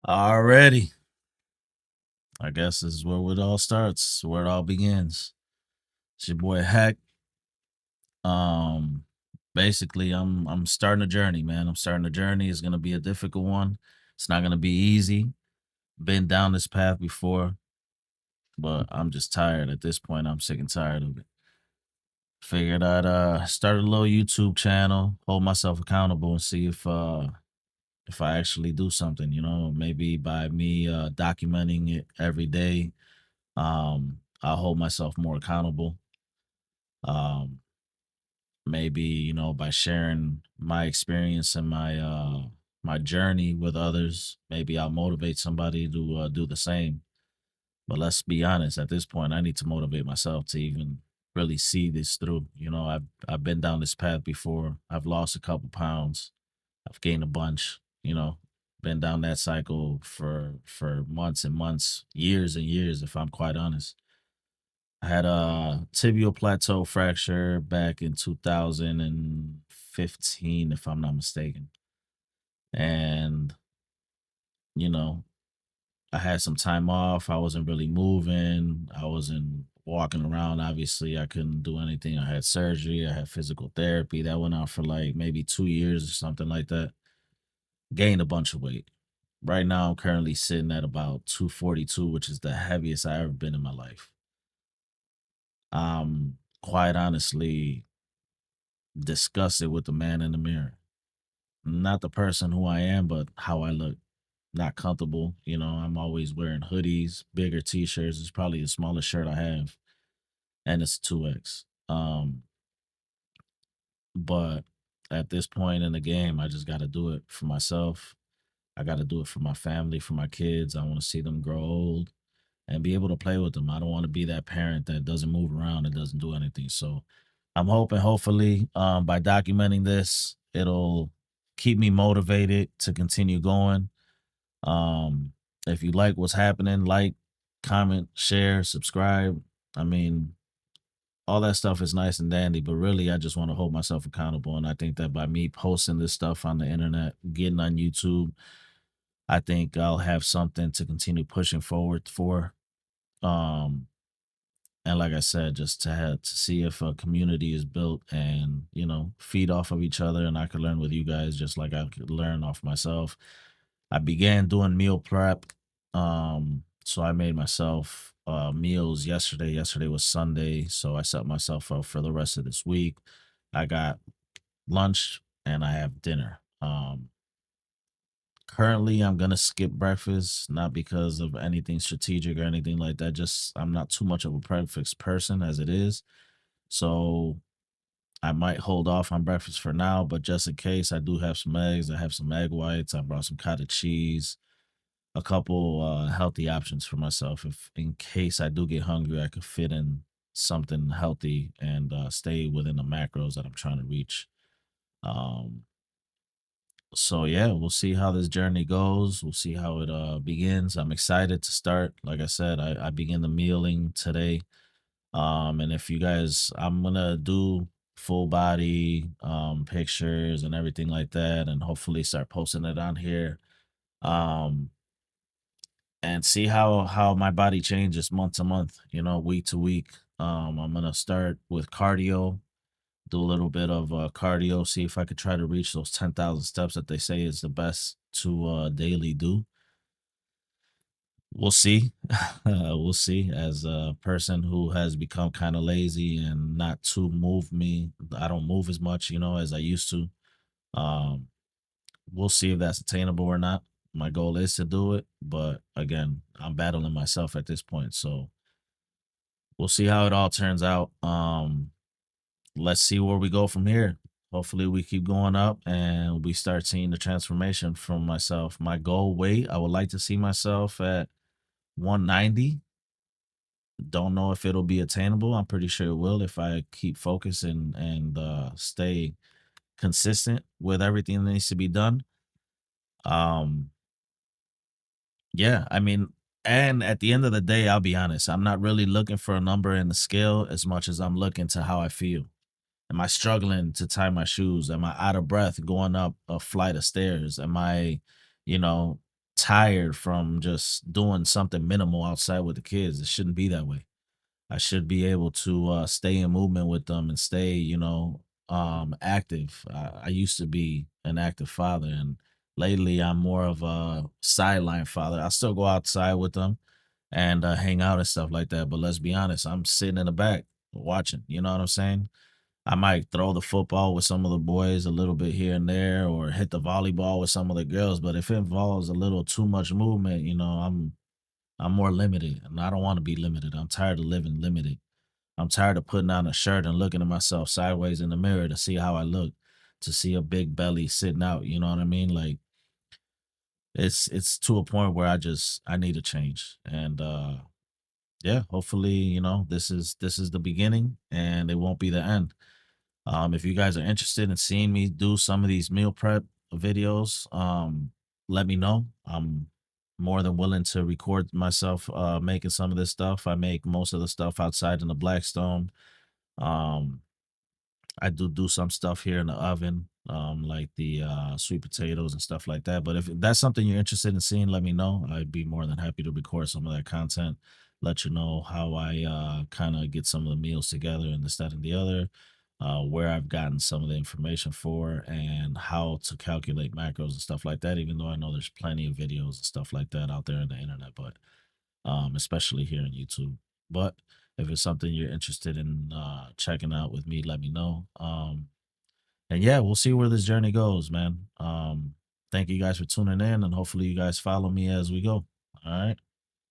Already. I guess this is where it all starts, where it all begins. It's your boy Heck. Um, basically, I'm starting a journey, man. I'm starting a journey. It's gonna be a difficult one. It's not gonna be easy. Been down this path before, but I'm just tired at this point. I'm sick and tired of it. Figured I'd start a little YouTube channel, hold myself accountable, and see if I actually do something. Maybe by me documenting it every day, I'll hold myself more accountable. Um, Maybe, by sharing my experience and my journey with others, maybe I'll motivate somebody to do the same. But let's be honest, at this point, I need to motivate myself to even really see this through. I've been down this path before. I've lost a couple pounds. I've gained a bunch. Been down that cycle for months and months, years and years, if I'm quite honest. I had a tibial plateau fracture back in 2015, if I'm not mistaken. And, you know, I had some time off. I wasn't really moving. I wasn't walking around. Obviously, I couldn't do anything. I had surgery. I had physical therapy that went on for like maybe 2 years or something like that. Gained a bunch of weight. Right now, I'm currently sitting at about 242, which is the heaviest I ever been in my life. Quite honestly, disgusted with the man in the mirror. Not the person who I am, but how I look. Not comfortable. I'm always wearing hoodies, bigger t-shirts. It's probably the smallest shirt I have, and it's 2X. But at this point in the game, I just got to do it for myself. I got to do it for my family, for my kids. I want to see them grow old and be able to play with them. I don't want to be that parent that doesn't move around and doesn't do anything. So I'm hoping, hopefully, by documenting this, it'll keep me motivated to continue going. Um, if you like what's happening, like, comment, share, subscribe. I mean, all that stuff is nice and dandy, but really, I just want to hold myself accountable. And I think that by me posting this stuff on the internet, getting on YouTube, I think I'll have something to continue pushing forward for. Um, and like I said, just to have to see if a community is built and feed off of each other, and I could learn with you guys just like I could learn off myself. I began doing meal prep. So I made myself meals yesterday. Yesterday was Sunday, so I set myself up for the rest of this week. I got lunch and I have dinner. Currently, I'm gonna skip breakfast, not because of anything strategic or anything like that. Just I'm not too much of a breakfast person as it is. So I might hold off on breakfast for now, but just in case, I do have some eggs. I have some egg whites. I brought some cottage cheese, a couple healthy options for myself. If in case I do get hungry, I could fit in something healthy and stay within the macros that I'm trying to reach. Um, so yeah, we'll see how this journey goes. We'll see how it begins. I'm excited to start. Like I said, I begin the mealing today. And if you guys, I'm gonna do full body pictures and everything like that, and hopefully start posting it on here. Um, and see how my body changes month to month, week to week. I'm gonna start with cardio, do a little bit of cardio, see if I could try to reach those 10,000 steps that they say is the best to daily do. We'll see. We'll see. As a person who has become kind of lazy and not to move me, I don't move as much, as I used to. Um, we'll see if that's attainable or not. My goal is to do it, but again, I'm battling myself at this point, so we'll see how it all turns out. Let's see where we go from here. Hopefully, we keep going up and we start seeing the transformation from myself. My goal weight, I would like to see myself at 190. Don't know if it'll be attainable. I'm pretty sure it will if I keep focusing and stay consistent with everything that needs to be done. Um, yeah, I mean, and at the end of the day, I'll be honest, I'm not really looking for a number in the scale as much as I'm looking to how I feel. Am I struggling to tie my shoes? Am I out of breath going up a flight of stairs? Am I, you know, tired from just doing something minimal outside with the kids. It shouldn't be that way. I should be able to stay in movement with them and stay, active. I used to be an active father, and lately I'm more of a sideline father. I still go outside with them and hang out and stuff like that. But let's be honest, I'm sitting in the back watching. You know what I'm saying? I might throw the football with some of the boys a little bit here and there, or hit the volleyball with some of the girls. But if it involves a little too much movement, I'm more limited, and I don't want to be limited. I'm tired of living limited. I'm tired of putting on a shirt and looking at myself sideways in the mirror to see how I look, to see a big belly sitting out. You know what I mean? Like it's to a point where I need a change, and yeah, hopefully, this is the beginning, and it won't be the end. If you guys are interested in seeing me do some of these meal prep videos, let me know. I'm more than willing to record myself making some of this stuff. I make most of the stuff outside in the Blackstone. Um, I do some stuff here in the oven, like the sweet potatoes and stuff like that. But if that's something you're interested in seeing, let me know. I'd be more than happy to record some of that content, let you know how I kind of get some of the meals together and this, that, and the other, where I've gotten some of the information for, and how to calculate macros and stuff like that. Even though I know there's plenty of videos and stuff like that out there in the internet, but especially here on YouTube. But if it's something you're interested in checking out with me, let me know. And yeah, we'll see where this journey goes, man. Thank you guys for tuning in, and hopefully you guys follow me as we go. All right.